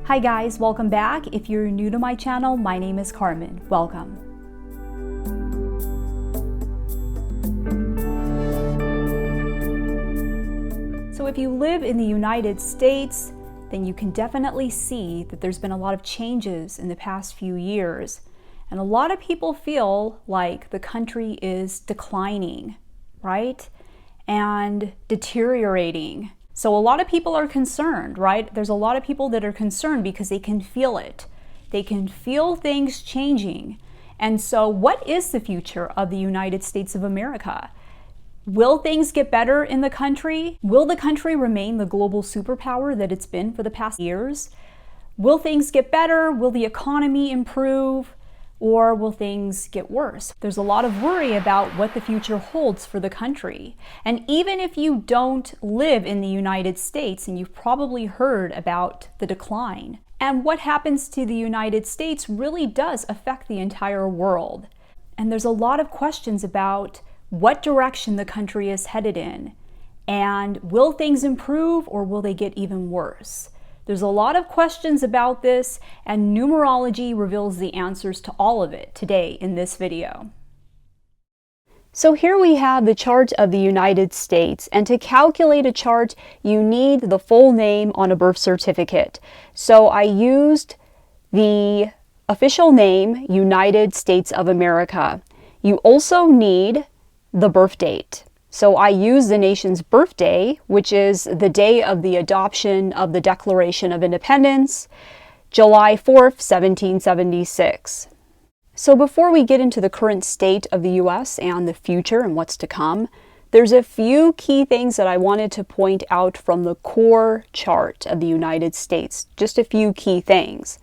Hi guys, welcome back. If you're new to my channel, my name is Carmen. Welcome. So if you live in the United States, then you can definitely see that there's been a lot of changes in the past few years. And a lot of people feel like the country is declining, right? And deteriorating. So a lot of people are concerned, right? There's a lot of people that are concerned because they can feel it. They can feel things changing. And so what is the future of the United States of America? Will things get better in the country? Will the country remain the global superpower that it's been for the past years? Will things get better? Will the economy improve? Or will things get worse? There's a lot of worry about what the future holds for the country. And even if you don't live in the United States, and you've probably heard about the decline, and what happens to the United States really does affect the entire world. And there's a lot of questions about what direction the country is headed in. And will things improve or will they get even worse? There's a lot of questions about this, and numerology reveals the answers to all of it today in this video. So here we have the chart of the United States, and to calculate a chart, you need the full name on a birth certificate. So I used the official name, United States of America. You also need the birth date. So I use the nation's birthday, which is the day of the adoption of the Declaration of Independence, July 4th, 1776. So before we get into the current state of the US and the future and what's to come, there's a few key things that I wanted to point out from the core chart of the United States. Just a few key things.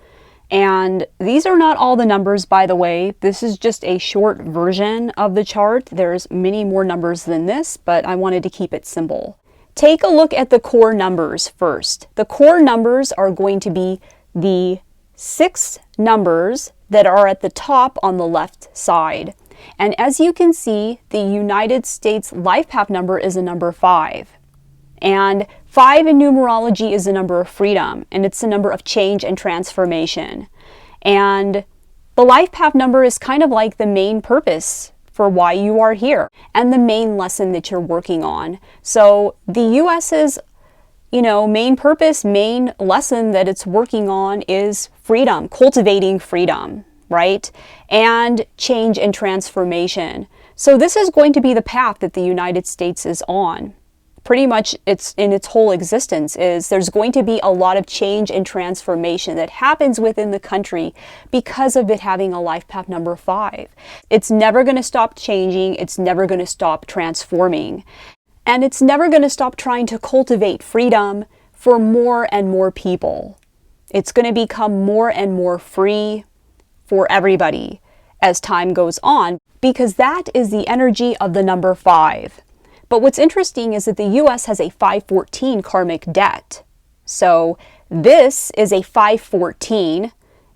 And these are not all the numbers, by the way. This is just a short version of the chart. There's many more numbers than this, but I wanted to keep it simple. Take a look at the core numbers first. The core numbers are going to be the 6 numbers that are at the top on the left side. And as you can see, the United States life path number is a number 5. And 5 in numerology is the number of freedom, and it's the number of change and transformation. And the life path number is kind of like the main purpose for why you are here and the main lesson that you're working on. So the US's, main purpose, main lesson that it's working on is freedom, cultivating freedom, right? And change and transformation. So this is going to be the path that the United States is on. Pretty much it's in its whole existence is there's going to be a lot of change and transformation that happens within the country because of it having a life path number 5. It's never going to stop changing. It's never going to stop transforming. And it's never going to stop trying to cultivate freedom for more and more people. It's going to become more and more free for everybody as time goes on, because that is the energy of the number 5. But what's interesting is that the US has a 514 karmic debt. So this is a 514,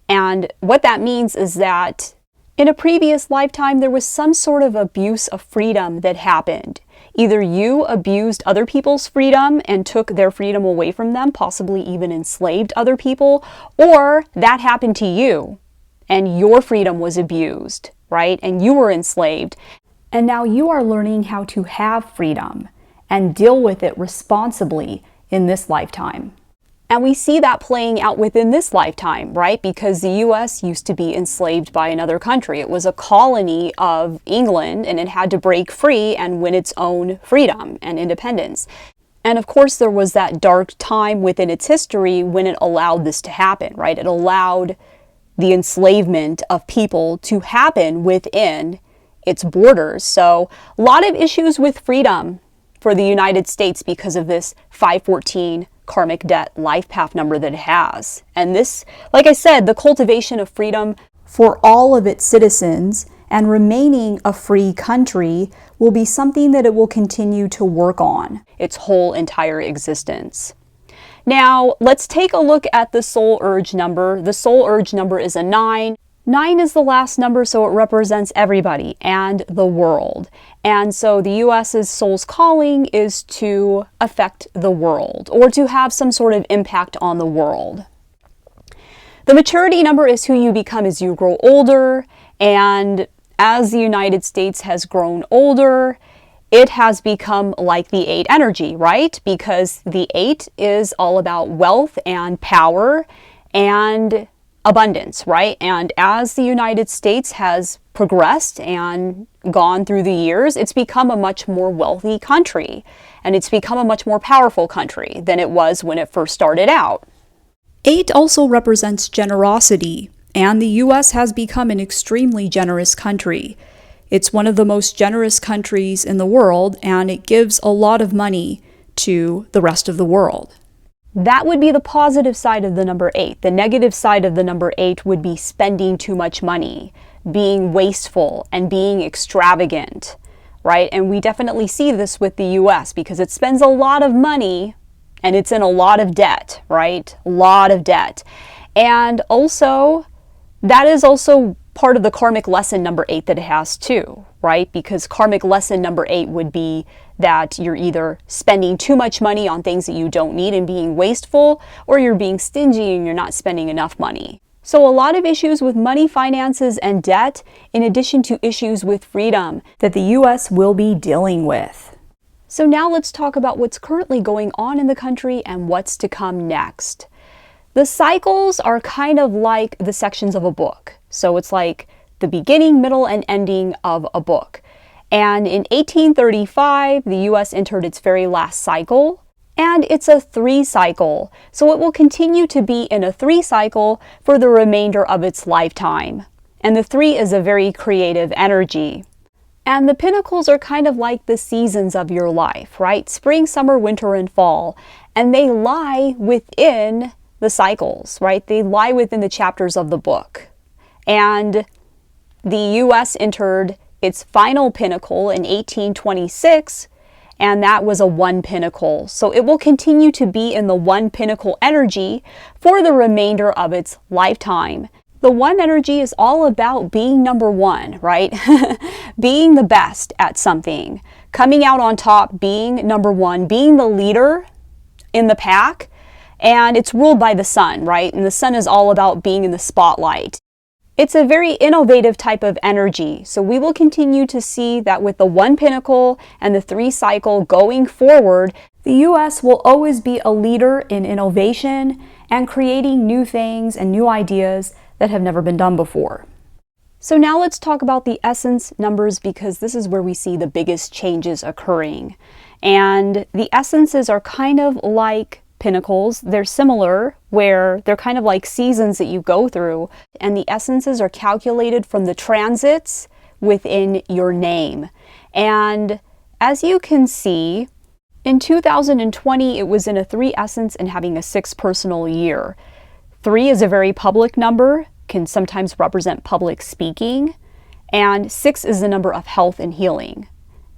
and what that means is that in a previous lifetime there was some sort of abuse of freedom that happened. Either you abused other people's freedom and took their freedom away from them, possibly even enslaved other people, or that happened to you and your freedom was abused, right? And you were enslaved. And now you are learning how to have freedom and deal with it responsibly in this lifetime. And we see that playing out within this lifetime, right? Because the US used to be enslaved by another country. It was a colony of England, and it had to break free and win its own freedom and independence. And of course, there was that dark time within its history when it allowed this to happen, right? It allowed the enslavement of people to happen within its borders. So a lot of issues with freedom for the United States because of this 514 karmic debt life path number that it has. And this, like I said, the cultivation of freedom for all of its citizens and remaining a free country will be something that it will continue to work on its whole entire existence. Now, let's take a look at the soul urge number. The soul urge number is a 9. 9 is the last number, so it represents everybody and the world. And so the US's soul's calling is to affect the world or to have some sort of impact on the world. The maturity number is who you become as you grow older, and as the United States has grown older, it has become like the 8 energy, right? Because the 8 is all about wealth and power and abundance, right? And as the United States has progressed and gone through the years, it's become a much more wealthy country, and it's become a much more powerful country than it was when it first started out. 8 also represents generosity, and the US has become an extremely generous country. It's one of the most generous countries in the world, and it gives a lot of money to the rest of the world. That would be the positive side of the number 8. The negative side of the number 8 would be spending too much money, being wasteful, and being extravagant, right? And we definitely see this with the US because it spends a lot of money and it's in a lot of debt, right? A lot of debt. And also, that is also part of the karmic lesson number 8 that it has too, right? Because karmic lesson number 8 would be that you're either spending too much money on things that you don't need and being wasteful, or you're being stingy and you're not spending enough money. So a lot of issues with money, finances, and debt, in addition to issues with freedom that the US will be dealing with. So now let's talk about what's currently going on in the country and what's to come next. The cycles are kind of like the sections of a book. So it's like the beginning, middle, and ending of a book. And in 1835, the US entered its very last cycle, and it's a 3 cycle. So it will continue to be in a 3 cycle for the remainder of its lifetime. And the 3 is a very creative energy. And the pinnacles are kind of like the seasons of your life, right? Spring, summer, winter, and fall. And they lie within the cycles, right? They lie within the chapters of the book. And the US entered its final pinnacle in 1826, and that was a 1 pinnacle. So it will continue to be in the 1 pinnacle energy for the remainder of its lifetime. The 1 energy is all about being number 1, right? Being the best at something, coming out on top, being number 1, being the leader in the pack. And it's ruled by the sun, right? And the sun is all about being in the spotlight. It's a very innovative type of energy. So we will continue to see that with the 1 pinnacle and the 3 cycle going forward, the US will always be a leader in innovation and creating new things and new ideas that have never been done before. So now let's talk about the essence numbers, because this is where we see the biggest changes occurring. And the essences are kind of like pinnacles. They're similar, where they're kind of like seasons that you go through, and the essences are calculated from the transits within your name. And as you can see, in 2020 it was in a 3 essence and having a 6 personal year. 3 is a very public number, can sometimes represent public speaking, and 6 is the number of health and healing.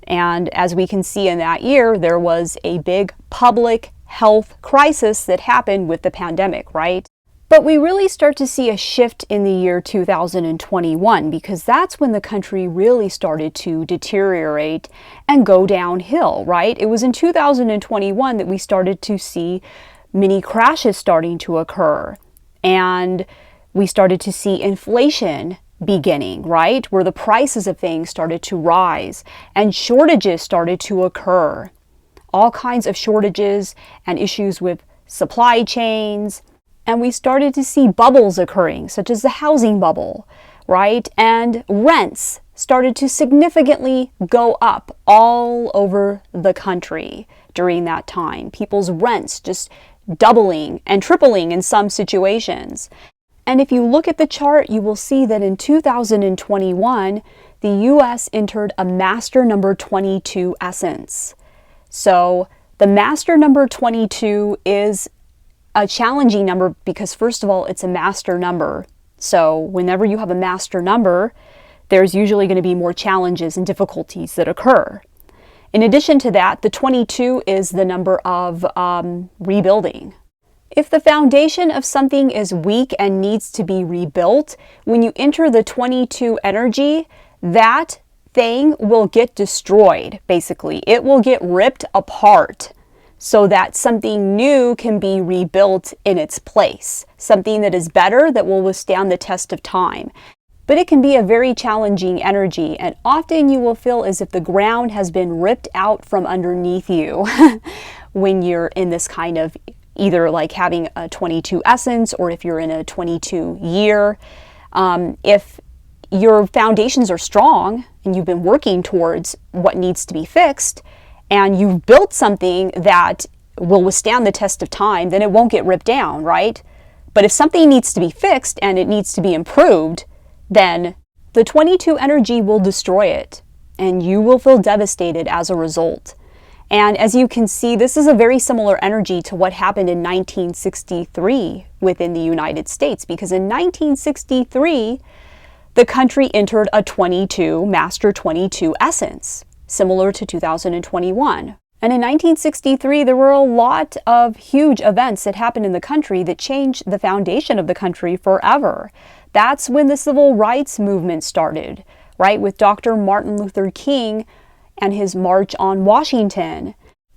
And as we can see in that year, there was a big public health crisis that happened with the pandemic, right? But we really start to see a shift in the year 2021, because that's when the country really started to deteriorate and go downhill, right? It was in 2021 that we started to see mini crashes starting to occur, and we started to see inflation beginning, right? Where the prices of things started to rise and shortages started to occur. All kinds of shortages and issues with supply chains. And we started to see bubbles occurring, such as the housing bubble, right? And rents started to significantly go up all over the country during that time. People's rents just doubling and tripling in some situations. And if you look at the chart, you will see that in 2021, the US entered a master number 22 essence. So the master number 22 is a challenging number because, first of all, it's a master number. So whenever you have a master number, there's usually going to be more challenges and difficulties that occur. In addition to that, the 22 is the number of rebuilding. If the foundation of something is weak and needs to be rebuilt, when you enter the 22 energy, that thing will get destroyed, basically. It will get ripped apart. so that something new can be rebuilt in its place, something that is better, that will withstand the test of time. But it can be a very challenging energy, and often you will feel as if the ground has been ripped out from underneath you when you're in this kind of, either like having a 22 essence, or if you're in a 22 year. If your foundations are strong and you've been working towards what needs to be fixed, and you've built something that will withstand the test of time, then it won't get ripped down, right? But if something needs to be fixed and it needs to be improved, then the 22 energy will destroy it, and you will feel devastated as a result. And as you can see, this is a very similar energy to what happened in 1963 within the United States, because in 1963, the country entered a 22, Master 22 essence, similar to 2021. And in 1963, there were a lot of huge events that happened in the country that changed the foundation of the country forever. That's when the civil rights movement started, right, with Dr. Martin Luther King and his March on Washington.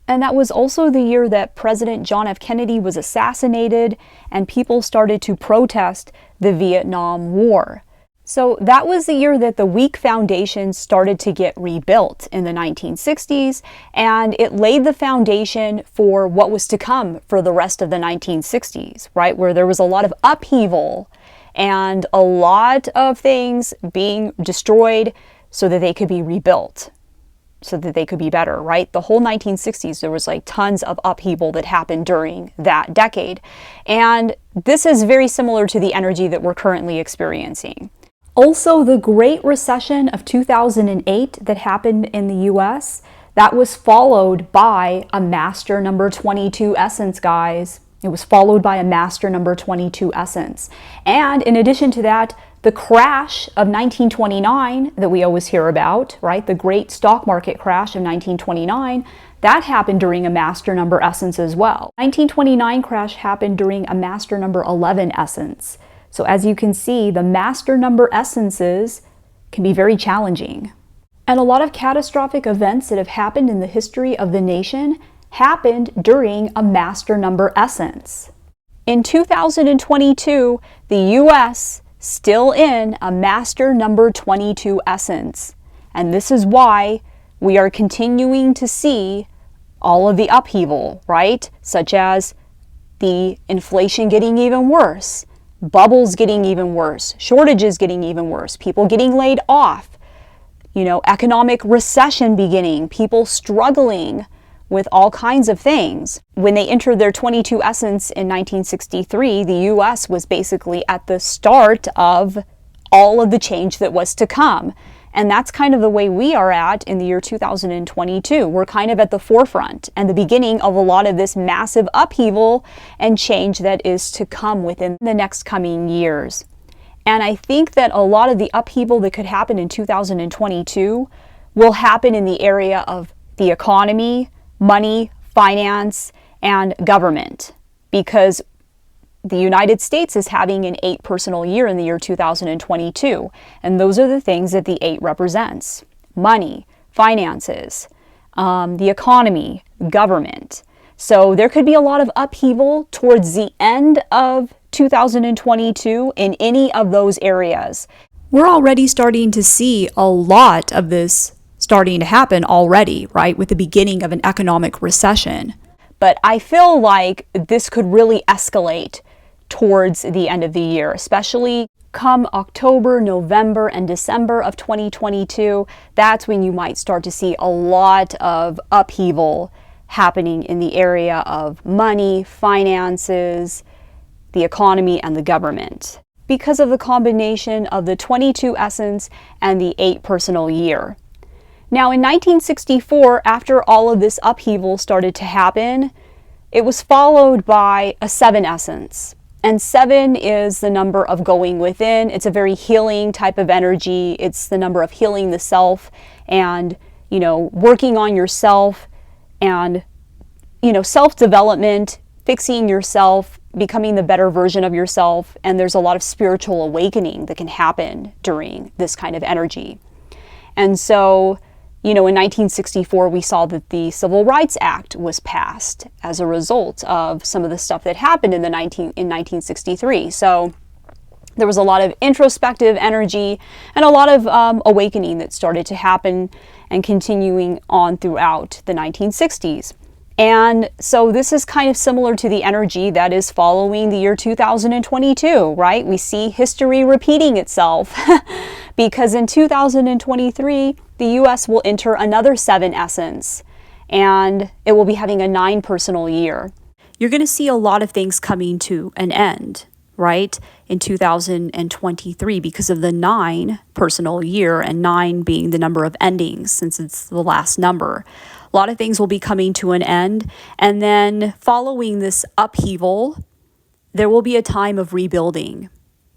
And that was also the year that President John F. Kennedy was assassinated, and people started to protest the Vietnam War. So that was the year that the weak foundations started to get rebuilt in the 1960s, and it laid the foundation for what was to come for the rest of the 1960s, right, where there was a lot of upheaval and a lot of things being destroyed so that they could be rebuilt, so that they could be better, right? The whole 1960s, there was like tons of upheaval that happened during that decade. And this is very similar to the energy that we're currently experiencing. Also, the Great Recession of 2008 that happened in the US, that was followed by a Master number 22 essence, guys. It was followed by a Master number 22 essence. And in addition to that, the crash of 1929 that we always hear about, right? The great stock market crash of 1929, that happened during a Master number essence as well. 1929 crash happened during a Master number 11 essence. So as you can see, the Master number essences can be very challenging. And a lot of catastrophic events that have happened in the history of the nation happened during a Master number essence. In 2022, the US still in a Master number 22 essence. And this is why we are continuing to see all of the upheaval, right? Such as the inflation getting even worse, bubbles getting even worse, shortages getting even worse, people getting laid off, economic recession beginning, people struggling with all kinds of things. When they entered their 22 essence in 1963, the US was basically at the start of all of the change that was to come. And that's kind of the way we are at in the year 2022. We're kind of at the forefront and the beginning of a lot of this massive upheaval and change that is to come within the next coming years. And I think that a lot of the upheaval that could happen in 2022 will happen in the area of the economy, money, finance, and government, because the United States is having an 8 personal year in the year 2022, and those are the things that the 8 represents: money, finances, the economy, government. So there could be a lot of upheaval towards the end of 2022 in any of those areas. We're already starting to see a lot of this starting to happen already, right, with the beginning of an economic recession. But I feel like this could really escalate towards the end of the year, especially come October, November, and December of 2022. That's when you might start to see a lot of upheaval happening in the area of money, finances, the economy, and the government, because of the combination of the 22 essence and the 8 personal year. Now, in 1964, after all of this upheaval started to happen, it was followed by a 7 essence. And 7 is the number of going within. It's a very healing type of energy. It's the number of healing the self and, working on yourself and, self-development, fixing yourself, becoming the better version of yourself. And there's a lot of spiritual awakening that can happen during this kind of energy. And so You know, in 1964, we saw that the Civil Rights Act was passed as a result of some of the stuff that happened in 1963. So there was a lot of introspective energy and a lot of awakening that started to happen and continuing on throughout the 1960s. And so this is kind of similar to the energy that is following the year 2022, right? We see history repeating itself because in 2023, the US will enter another 7 essence and it will be having a 9 personal year. You're going to see a lot of things coming to an end, right, in 2023 because of the 9 personal year, and 9 being the number of endings since it's the last number. A lot of things will be coming to an end, and then following this upheaval, there will be a time of rebuilding,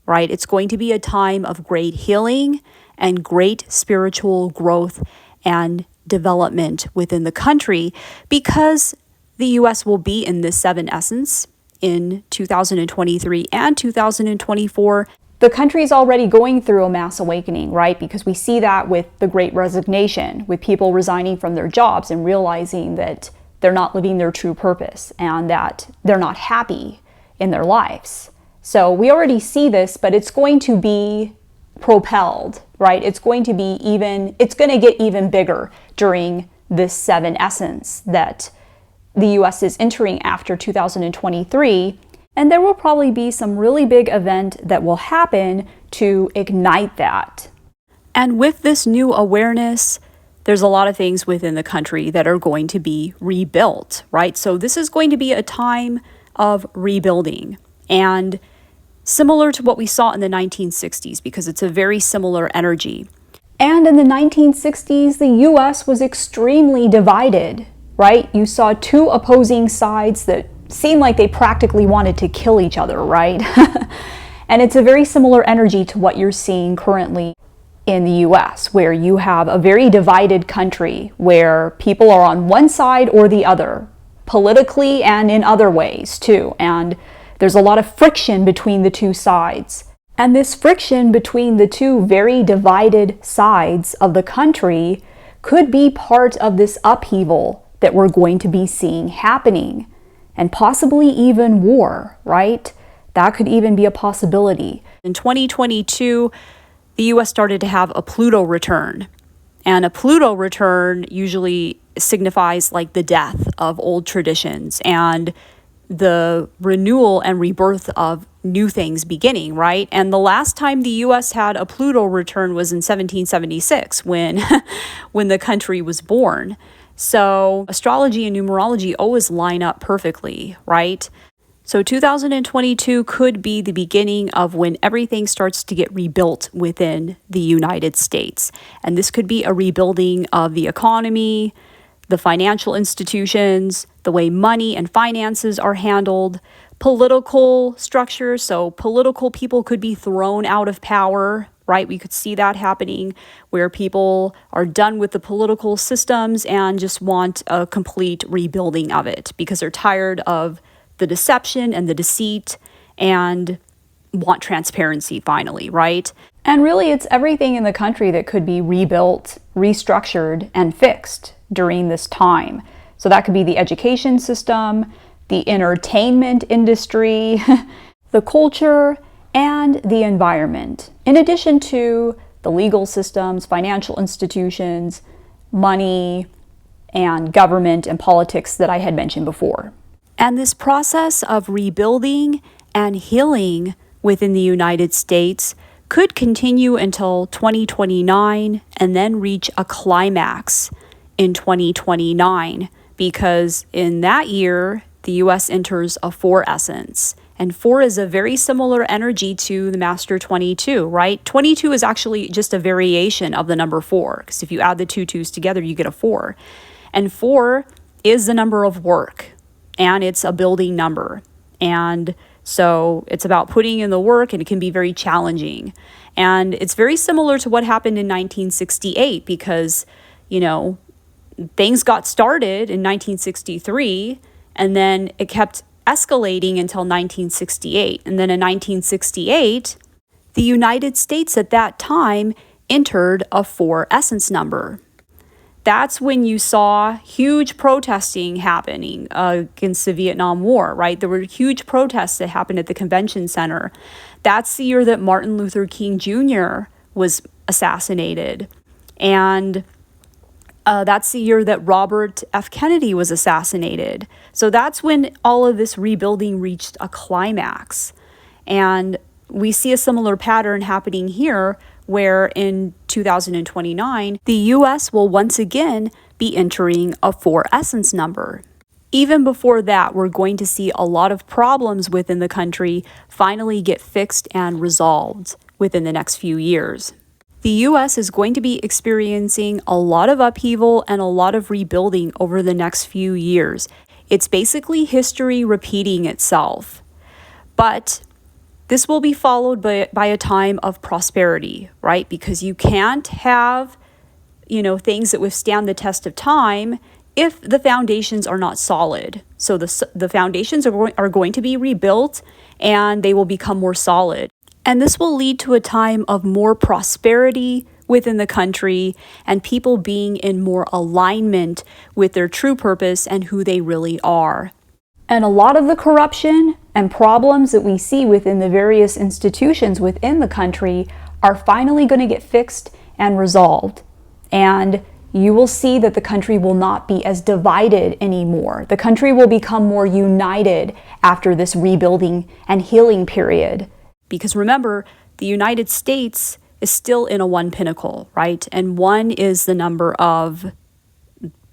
right? It's going to be a time of great healing and great spiritual growth and development within the country because the US will be in this 7 essence in 2023 and 2024. The country is already going through a mass awakening, right? Because we see that with the Great Resignation, with people resigning from their jobs and realizing that they're not living their true purpose and that they're not happy in their lives. So we already see this, but it's going to be propelled, right? It's going to get even bigger during this 7 essence that the US is entering after 2023. And there will probably be some really big event that will happen to ignite that. And with this new awareness, there's a lot of things within the country that are going to be rebuilt, right? So this is going to be a time of rebuilding, and similar to what we saw in the 1960s, because it's a very similar energy. And in the 1960s, the US was extremely divided, right? You saw 2 opposing sides that seemed like they practically wanted to kill each other, right? And it's a very similar energy to what you're seeing currently in the US, where you have a very divided country where people are on one side or the other, politically and in other ways too. And there's a lot of friction between the 2 sides. And this friction between the 2 very divided sides of the country could be part of this upheaval that we're going to be seeing happening. And possibly even war, right? That could even be a possibility. In 2022, the US started to have a Pluto return. And a Pluto return usually signifies like the death of old traditions and the renewal and rebirth of new things beginning, right? And the last time the US had a Pluto return was in 1776 when the country was born. So astrology and numerology always line up perfectly, right? So 2022 could be the beginning of when everything starts to get rebuilt within the United States. And this could be a rebuilding of the economy, the financial institutions, the way money and finances are handled, political structures. So political people could be thrown out of power, right? We could see that happening where people are done with the political systems and just want a complete rebuilding of it because they're tired of the deception and the deceit and want transparency finally, right? And really, it's everything in the country that could be rebuilt, restructured, and fixed during this time. So that could be the education system, the entertainment industry, the culture, and the environment, in addition to the legal systems, financial institutions, money, and government and politics that I had mentioned before. And this process of rebuilding and healing within the United States could continue until 2029 and then reach a climax in 2029, because in that year, the US enters a 4 essence. And 4 is a very similar energy to the Master 22, right? 22 is actually just a variation of the number 4, because if you add the 2 2s together, you get a 4. And 4 is the number of work, and it's a building number. And so it's about putting in the work, and it can be very challenging. And it's very similar to what happened in 1968, because, you know, things got started in 1963, and then it kept escalating until 1968. And then in 1968, the United States at that time entered a 4 essence number. that's when you saw huge protesting happening against the Vietnam War, right? There were huge protests that happened at the convention center. That's the year that Martin Luther King Jr. was assassinated. And that's the year that Robert F. Kennedy was assassinated. So that's when all of this rebuilding reached a climax. And we see a similar pattern happening here, where in 2029, the US will once again be entering a 4 essence number. Even before that, we're going to see a lot of problems within the country finally get fixed and resolved within the next few years. The US is going to be experiencing a lot of upheaval and a lot of rebuilding over the next few years. It's basically history repeating itself. But this will be followed by a time of prosperity, right? Because you can't have, things that withstand the test of time if the foundations are not solid. So the foundations are going to be rebuilt and they will become more solid. And this will lead to a time of more prosperity within the country and people being in more alignment with their true purpose and who they really are. And a lot of the corruption and problems that we see within the various institutions within the country are finally going to get fixed and resolved. And you will see that the country will not be as divided anymore. The country will become more united after this rebuilding and healing period. Because remember, the United States is still in a 1 pinnacle, right? And 1 is the number of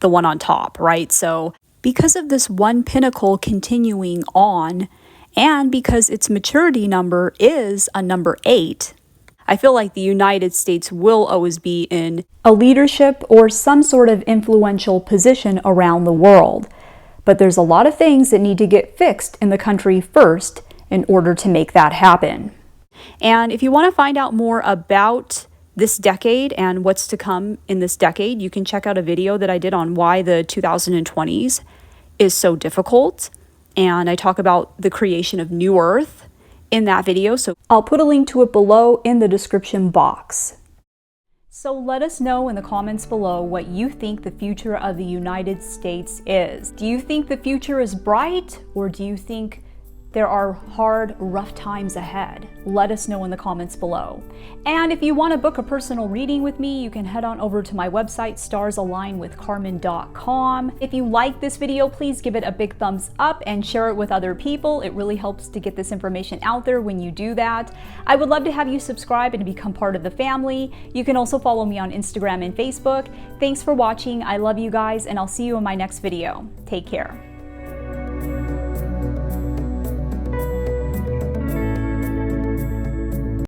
the one on top, right? So because of this 1 pinnacle continuing on, and because its maturity number is a number 8, I feel like the United States will always be in a leadership or some sort of influential position around the world. But there's a lot of things that need to get fixed in the country first in order to make that happen. And if you want to find out more about this decade and what's to come in this decade, you can check out a video that I did on why the 2020s is so difficult. And I talk about the creation of New Earth in that video. So I'll put a link to it below in the description box. So let us know in the comments below what you think the future of the United States is. Do you think the future is bright, or do you think there are hard, rough times ahead? Let us know in the comments below. And if you want to book a personal reading with me, you can head on over to my website, starsalignwithcarmen.com. If you like this video, please give it a big thumbs up and share it with other people. It really helps to get this information out there when you do that. I would love to have you subscribe and become part of the family. You can also follow me on Instagram and Facebook. Thanks for watching. I love you guys, and I'll see you in my next video. Take care.